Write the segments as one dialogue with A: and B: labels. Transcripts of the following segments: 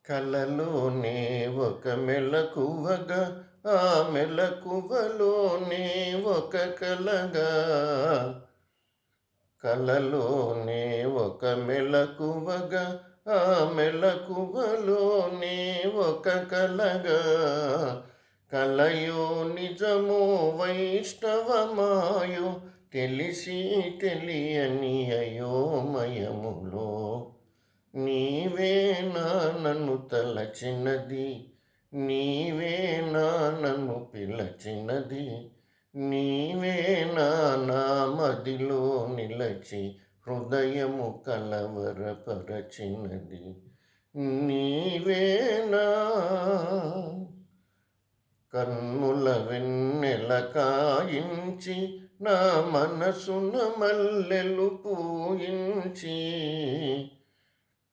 A: కలలోనే ఒక మెలకువగా ఆ మెలకువలోనే ఒక కలగా కలలోనే ఒక మెలకువగా ఆ మెలకువలోనే ఒక కలగా కలయో నిజమో వైష్ణవమాయో తెలిసి తెలియని అయోమయములో నీవేనా నన్ను తలచినది, నీవేనా నన్ను పిలచినది, నీవేనా నా మదిలో నిలచి హృదయము కలవరపరచినది, నీవేనా కన్నుల వెన్నెల కాయించి నా మనసున మల్లెలు పూయించి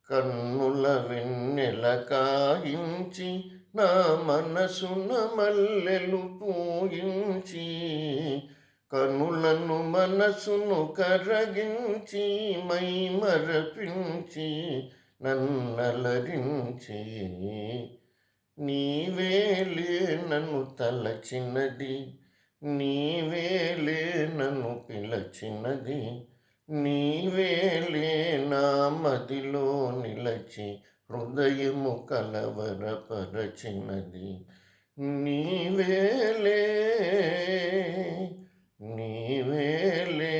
A: కన్నుల వెన్నెల కాయించి నా మనసున మల్లెలు పూయించి కనులను మనసును కరగించి మై మరపించి నన్నలరించి నీవేలే నన్ను తలచినది, నీవేలే నన్ను పిలచినది, నీవేలే నా మదిలో నిలచి హృదయము కలవరపరచినది, నీవేలే నీవేలే